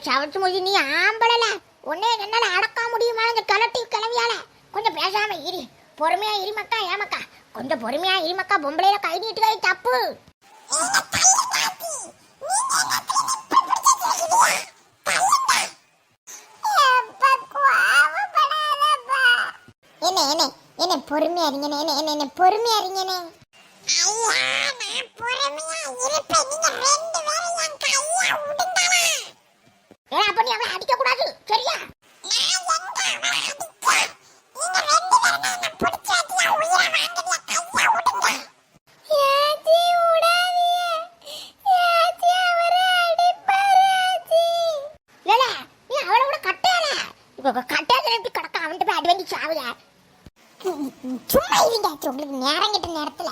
சவச்சு மொழி நீ ஆம்பளல உன்னே என்னால அடக்க முடியுமா? இந்த கலட்டி கிளவியால கொஞ்சம் பேசாம இரு, பொறுமையா இருமக்கா. ஏமக்கா கொஞ்சம் பொறுமையா இருமக்கா, பொம்பளையில கை நீட்டுக்காய் தப்பு. என்ன என்ன என்ன பொறுமையா இருங்கனே, என்ன என்ன என்ன பொறுமையா இருங்கனே. அப்ப நீ அவளை அடிக்க கூடாது, சரியா? சும்மா இருங்க, உங்களுக்கு நேரம் கிட்ட நேரத்துல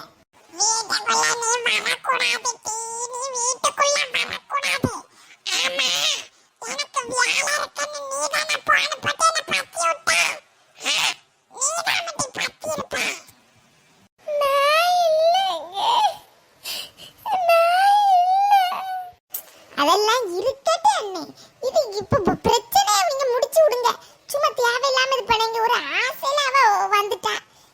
அதெல்லாம் இருக்கட்டும் அண்ணே. இது இப்ப பிரச்சனை நீங்க முடிச்சு விடுங்க. சும்மா தேவையில்லாம இது பண்ணீங்க. ஒரு ஆசையில அவ வந்துட்டா,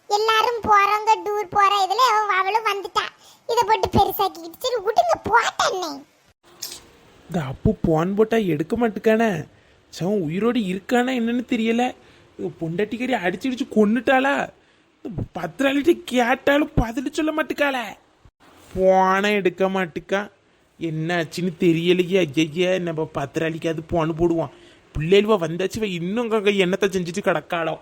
எல்லாரும் போறவங்க டூர் போற இதுல அவளும் வந்துட்டா. இத போட்டு பெருசாக்கிட்டு சரி விடுங்க போட்டேன்னே. இந்த அப்பு போன் போட்டா எடுக்க மாட்டுக்கானே, சவன் உயிரோடு இருக்கானா என்னன்னு தெரியல. பொண்டாட்டிக்கறி அடிச்சு கொன்னுட்டாளா? பத்திராளிட்ட கேட்டாலும் பதில் சொல்ல மாட்டுக்காள, போனை எடுக்க மாட்டுக்கா. என்ன ஆச்சுன்னு தெரியலையே. ஐயா நம்ம பத்திராளிக்கு அது போன்னு போடுவான். பிள்ளைவ வந்தாச்சு இன்னும் என்னத்தை செஞ்சுட்டு கிடக்காளோ.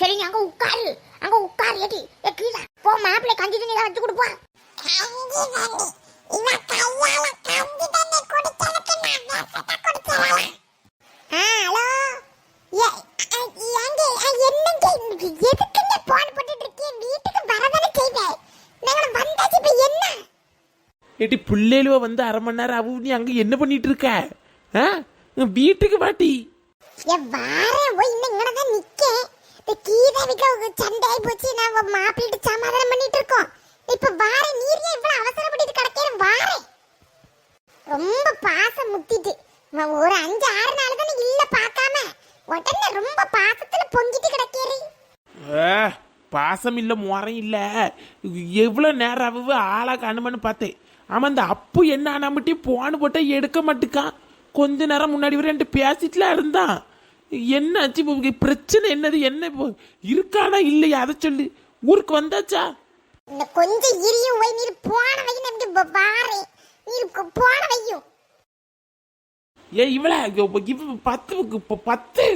சரி அங்க உட்காரு, அங்க உட்காரு. ஏடி கீழே போ, மாப்பிள்ளை கஞ்சி தண்ணி தான் வச்சு கொடுப்பா. ஏட்டி பிள்ளைகளுவ வந்து அரை மணி நேரம் ஆகும், நீ அங்க என்ன பண்ணிட்டு இருக்க? வீட்டுக்கு வாட்டி. சண்டையாய் போச்சு, நான் மாப்பிள்ளைட்டு சமாதானம் பண்ணிட்டு இருக்கோம். இப்ப வார நீர் இவ்வளவு அவசரப்பட்டு கிடக்கேன். வாரேன், ரொம்ப பாசம் முத்திட்டு ஒரு 5-6 நாள் தானே இல்ல பார்க்காம உடனே ரொம்ப பாசத்துல பொங்கிட்டு கிடக்கேறி. பாசம் இல்ல முறையும் இல்ல. எவ்வளவு நேரம் ஆகுது ஆளா காணுமான்னு பார்த்தேன். ஆமா இந்த அப்பு என்ன ஆனாமட்டி போன்னு போட்டா எடுக்க மாட்டுக்கான். கொஞ்ச நேரம் முன்னாடி வரை என்கிட்ட பேசிட்டுலாம் இருந்தான். என்ன ஆச்சு? பிரச்சனை என்னது? என்ன இருக்கானா இல்லையா அதை சொல்லு. ஊருக்கு வந்தாச்சா? இந்த கொஞ்சம் இரியும் வை, நீர் போன வை. நமக்கு வாரே நீர் போன வையும். இவள 10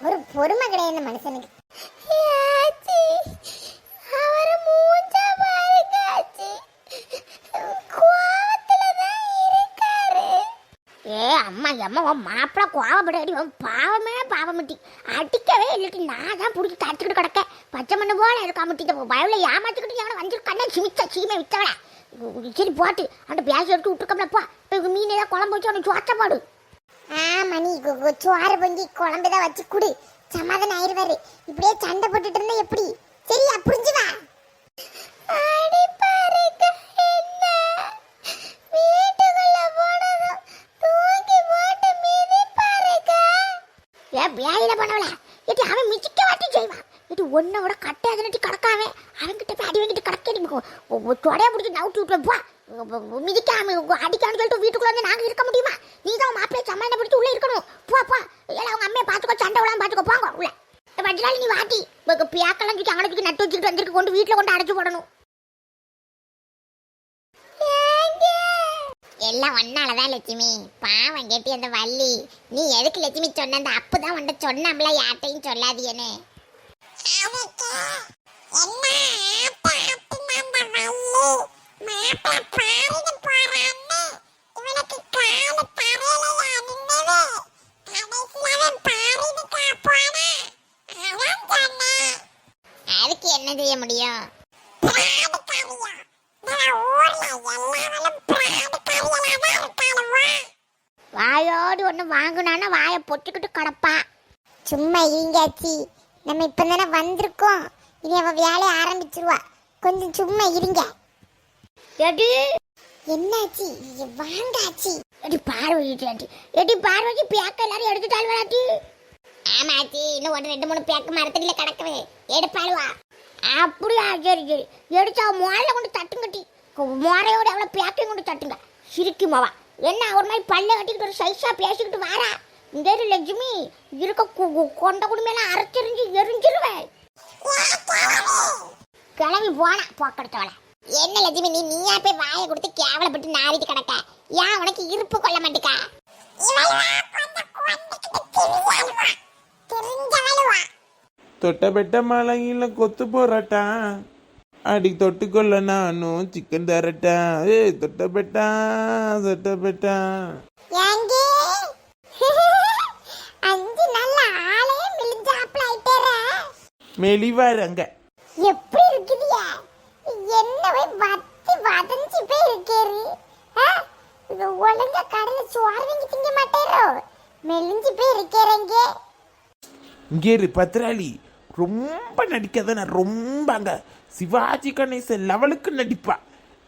ஒரு பொறுமை கிடையாது மனுஷனுக்கு. அவர மூஞ்ச பாருங்க, கோவத்துலதான் இருக்காரு. அம்மா அம்மா உன் மாப்பிள்ள கோவப்படாடி. பாவமே பாவமிட்டி அடிக்கவே இல்லட்டி. நான் தான் பிடிச்சி தடுத்துக்கிட்டு கிடக்க பச்சை மண்ணு போல இருக்கா. முட்டிட்ட பயவில் ஏமாத்திக்கிட்டு எவனை வந்து கண்ணை சிமிச்சா சீமை வித்தவள. சரி போட்டு அவன் பேசி எடுத்து விட்டுருக்கோம்லப்பா. இப்போ மீன் ஏதாவது குழம்பு வச்சு அவனுக்கு சோத்த போடு. மணி சோறு பொங்கி குழம்புதான் வச்சு குடு, சமாதானம் ஆயிடுவாரு. இப்படியே சண்டை போட்டுட்டு இருந்தா எப்படி? சரியா புரிஞ்சுவா? வேலையில பண்ணவள ஏட்டி அவன் மிச்சிக்க வாட்டி செய்வான். இது ஒன்னோட கட்டை அதனட்டி கடக்காம அவன்கிட்ட போய் அடி வாங்கிட்டு கடக்க தொடைய பிடிச்சி நவுட்டி விட்டுப்பா. மிதிக்காம அடிக்கான்னு சொல்லிட்டு வீட்டுக்குள்ள வந்து நாங்க இருக்க முடியுமா? நீ தான் மாப்பிள்ளை சமாளம் பிடிச்சி உள்ள இருக்கணும். போப்பா ஏன்னா அவங்க அம்மையை பார்த்துக்கோ, சண்டை விடாம பார்த்துக்கோ. போங்க உள்ள வண்டினால நீ வாட்டி பியாக்கெல்லாம் தூக்கி அங்கே தூக்கி நட்டு வச்சுக்கிட்டு வந்திருக்கு, கொண்டு வீட்டில் கொண்டு அடைச்சு போடணும். எல்லாம் ஒன்னாலதான் லட்சுமி. பாவம் கேட்டி அந்த வள்ளி. நீ எதுக்கு லட்சுமி சொன்ன? அந்த அப்புதான் உன்ட சொன்னம்ல, யார்ட்டையும் சொல்லாதீன்னு. அதுக்கு என்ன செய்ய முடியும்? வாயோடு ஒன்று வாங்கினான்னா வாயை பொட்டுக்கிட்டு கிடப்பா. சும்மா இருங்காச்சி, நம்ம இப்ப தானே வந்திருக்கோம், இனி அவ வேலையை ஆரம்பிச்சிருவா. கொஞ்சம் சும்மா இருங்க. எடி என்னாச்சி? வாங்காச்சி. எடி பார்வதி, எடி பார்வதி, பேக்க எல்லாரும் எடுத்துட்டாள் வராட்டி. ஆமாச்சி, இன்னும் ஒரு 2-3 பேக்கு மரத்தடியில கிடக்குது, எடுப்பாளுவா. அப்படியா? சரி சரி, எடுத்து அவ மோரையில கொண்டு தட்டுங்கட்டி, மோரையோட அவ்வளோ பேக்கையும் கொண்டு தட்டுங்க. சிரிக்கி மாவா என்ன ஒரு மாதிரி பல்ல கட்டிக்கிட்டு ஒரு சைஸா பேசிக்கிட்டு வாரா. இந்த லட்சுமி இருக்க கொண்ட குடுமையெல்லாம் அரைச்சிருந்து எரிஞ்சிருவேன். கிளம்பி போனா போக்கெடுத்தவள. என்ன லட்சுமி, நீயா போய் வாயை கொடுத்து கேவலப்பட்டு நாரிட்டு கிடக்க? ஏன் உனக்கு இருப்பு கொள்ள மாட்டேக்கா? தொட்டபெட்ட மலையில கொத்து போறட்டா, அடி தொட்டுக்கொள்ள நானும் சிக்கன் தரட்டா. தொட்டபெட்டா தொட்டபெட்டா. மெலிவாருங்க. எப்படி இருக்குதியா? என்ன போய் வத்தி வதஞ்சி போய் இருக்கேரு. ஒழுங்கா கடல சோறு வாங்கி திங்க மாட்டேரோ? மெலிஞ்சு போய் இருக்கேறங்க. இங்கே இரு பத்ராளி, ரொம்ப நடிக்காத. நான் ரொம்ப அங்க சிவாஜி கணேசன் லெவலுக்கு நடிப்பா.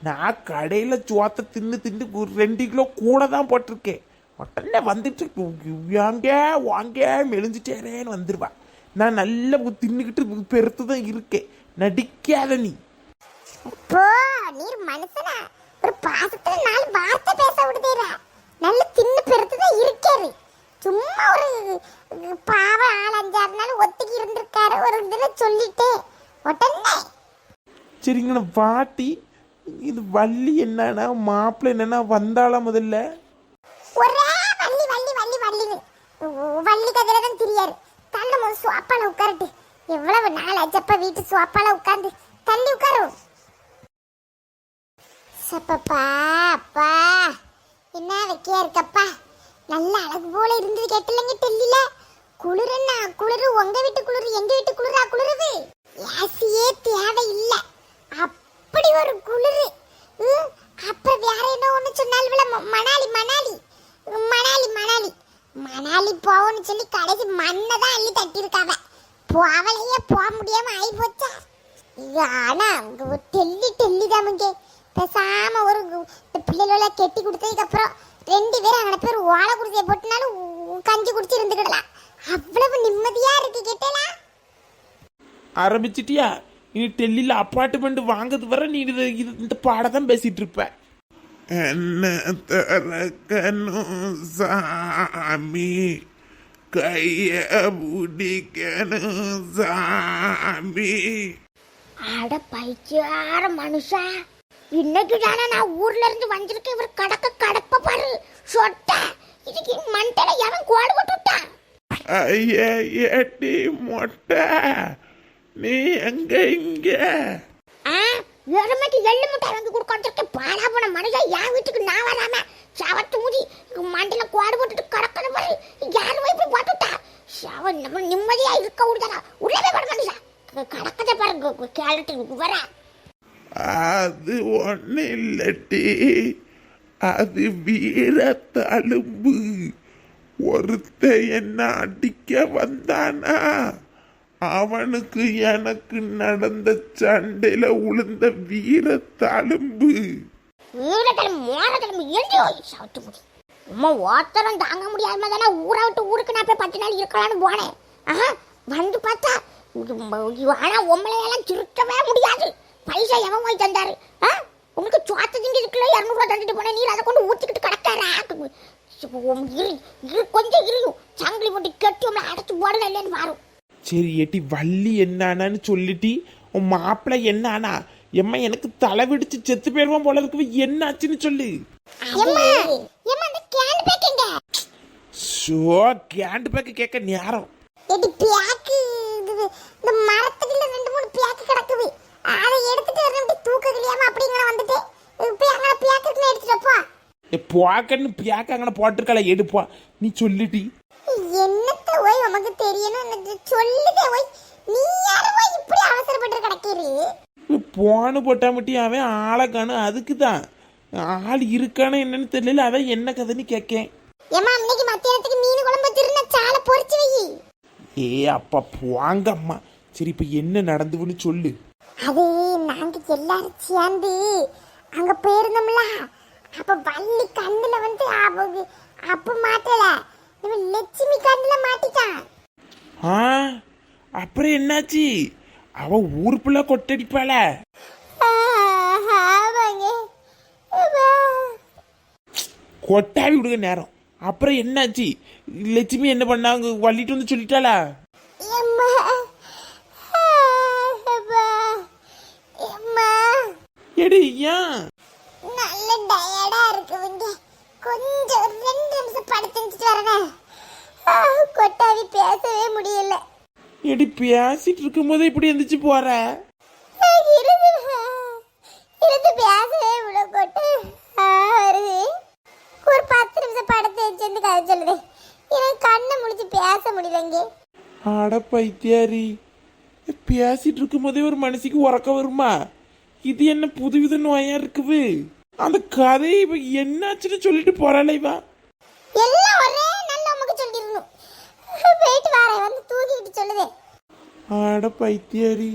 நான் கடையில சோத்தை தின்னு தின்னு 2 கிலோ கூட தான் போட்டிருக்கேன். உடனே வந்துட்டு வாங்க வாங்க மெலிஞ்சிட்டேரேன்னு வந்துருவா. நான் நல்லா தின்னுக்கிட்டு பெருத்து தான் இருக்கேன். நடிக்காத நீ. போ, நீர் மனுஷனா? ஒரு பாசத்துல 4 வார்த்தை பேச விடுதேரா. நல்ல தின்னு பெருத்து தான் இருக்கேரு. சும்மா ஒரு பாவ ஆள் 5-6 நாள் ஒத்திக்கி இருந்திருக்காரு. ஒரு இதுல சொல்லிட்டே உடனே. சரிங்கண்ணா பாட்டி, இது வள்ளி என்னன்னா மாப்பிள்ளை என்னன்னா வந்தாளா முதல்ல? ஒரே வள்ளி வள்ளி வள்ளி வள்ளின்னு வள்ளி கதையில தான் தெரியாரு. தள்ள போது சுவாப்பால உட்காரட்டு. எவ்வளவு நாள் ஆச்சப்பா வீட்டு சுவாப்பால உட்கார்ந்து. தள்ளி உட்காரு. சப்பப்பா அப்பா, என்ன வைக்கியா இருக்கப்பா. நல்ல அழகு போல இருந்தது கேட்டலங்க. டெல்லியில குளிருன்னா குளிரு, உங்க வீட்டு குளிரு எங்க வீட்டு குளிரா குளிருது. ஏசியே தேவை இல்ல, அப்படி ஒரு குளிரு. அப்ப வேற என்ன ஒண்ணு சொன்னாலும் மணாலி மணாலி மணாலி மணாலி மணாலி போவோன்னு சொல்லி கடைசி மண்ணை தான் அள்ளி தட்டியிருக்காவ. அவளையே போக முடியாம ஆகி போச்சா. ஆனா டெல்லி டெல்லி தான். பேசாம ஒரு பிள்ளைகள கெட்டி கொடுத்ததுக்கு அப்புறம் 2 பேரும் அங்கே பேர் ஓலை குடிசையை போட்டுனாலும் கஞ்சி குடிச்சு இருந்துக்கிடலாம். அவ்வளவு நிம்மதியா இருக்கு. கேட்டலாம் ஆரம்பிச்சிட்டியா? இனி டெல்லியில் அப்பார்ட்மெண்ட் வாங்கிறது வர நீ இந்த பாடதான் பேசிட்டு இருப்ப. என்ன திறக்கணும் சாமி, கைய பிடிக்கணும் சாமி. அட பைத்தியார மனுஷா, இன்னைக்கு தானே நான் ஊர்ல இருந்து வந்திருக்கேன். இவர் கடப்ப பாரு சொட்ட. இதுக்கு மண்டல எவன் கோடு போட்டுட்டான்? ஐயா ஏட்டி மொட்டை, நீ எங்க இங்க? எருமைக்கு எள்ளு முட்டை வாங்கி கொடுக்க பாலா போன மனுஷா என் வீட்டுக்கு நான் வராம சவத்து ஊதி மண்டல கோடு போட்டுட்டு கடக்கணும் பாரு. யாரு போய் போட்டுட்டா? சவ நம்ம நிம்மதியா இருக்க விடுதா? உள்ளவே பட மனுஷா கடக்கத்தை பாருங்க. கேரட்டு வர அது ஒண்ணு இல்லட்டி, அது வீர தழும்பு. ஒருத்த என்ன அடிக்க வந்தானா, அவனுக்கு எனக்கு நடந்த சண்டையில உளுந்த வீர தழும்பு. ஓத்தரம் தாங்க முடியாம தானே ஊரை விட்டு ஊருக்கு நான் போய் 10 நாள் இருக்கலாம்னு போனேன். வந்து பார்த்தா ஆனா உண்மையெல்லாம் திருத்தவே முடியாது. பைசா எவன் போய் தந்தாரு? உங்களுக்கு சோத்த திங்க இருக்குல்ல 200 ரூபா தந்துட்டு போனேன். நீர் அதை கொண்டு ஊத்திக்கிட்டு கிடக்காரா? கொஞ்சம் இரியும் சங்கிலி போட்டு கட்டி உங்களை அடைச்சு போடல இல்லைன்னு மாறும். சரி ஏட்டி, வள்ளி என்னான்னு சொல்லிட்டி, உன் மாப்பிள்ளை என்னானா? எம்மா எனக்கு தலை விடிச்சு செத்து போயிருவான் போல இருக்கு. என்ன ஆச்சுன்னு சொல்லு. கேண்ட் பேக்கு கேட்க நேரம். மரத்துக்குள்ள 2-3 பேக்கு கிடக்குது. அதை எடுத்துட்டு தூக்க தெரியாம அப்படிங்கிற வந்துட்டு எடுத்துட்டப்பா. போக்கன்னு பேக்க அங்கே போட்டிருக்கல, எடுப்பா. நீ சொல்லிட்டி என்னத்த ஓய் உனக்கு தெரியணும் சொல்லுதே ஓய். நீ யாரு ஓய் இப்படி அவசரப்பட்டு கிடக்கிறீ? போனு போட்டா மட்டும் அவன் ஆளை காணும். அதுக்கு தான் ஆள் இருக்கானு என்னன்னு தெரியல. அதான் என்ன கதைன்னு கேட்கேன். ஏமா இன்னைக்கு மத்தியானத்துக்கு மீன் குழம்பு வச்சிருந்தா சாலை பொரிச்சு வை. ஏ அப்பா போங்கம்மா. சரி இப்போ என்ன நடந்துன்னு சொல்லு. அது நாங்க எல்லாரும் சேர்ந்து அங்க போயிருந்தோம்ல, அப்ப வள்ளி கண்ணுல வந்து அப்ப மாட்டல, இவன் லட்சுமி கண்ணுல மாட்டிட்டான். ஆ அப்புறம் என்னாச்சு? அவ ஊருக்குள்ள கொட்டடிப்பாள. கொட்டாவி விடுங்க நேரம். அப்புறம் என்னாச்சு? லட்சுமி என்ன பண்ணாங்க? வள்ளிட்டு வந்து சொல்லிட்டாளா? எடு ஏன் நல்ல டயர்டா இருக்குங்க, கொஞ்சம் 2 நிமிஷம் படுத்துட்டு வரேன். கொட்டாவி பேசவே முடியல. எடி பேசிட்டு இருக்கும் போது இப்படி எந்திரிச்சு போற? இருந்து பேசவே முடியல, கொட்டு வருது. ஒரு 10 நிமிஷம் படுத்து வச்சு கதை சொல்லுது. எனக்கு கண்ணை முடிச்சு பேச முடியலங்க. ஆட பைத்தியாரி, பேசிட்டு இருக்கும் போதே ஒரு மனுஷிக்கு உறக்க வருமா? இது என்ன புதுவித நோயா இருக்குது? அந்த கதை இவ என்னாச்சுன்னு சொல்லிட்டு போறாளே இவா. எல்லாம் ஒரே நல்ல நமக்கு சொல்லிடணும். போயிட்டு வரேன், வந்து தூக்கிட்டு சொல்லுதே. ஆட பைத்தியாரி.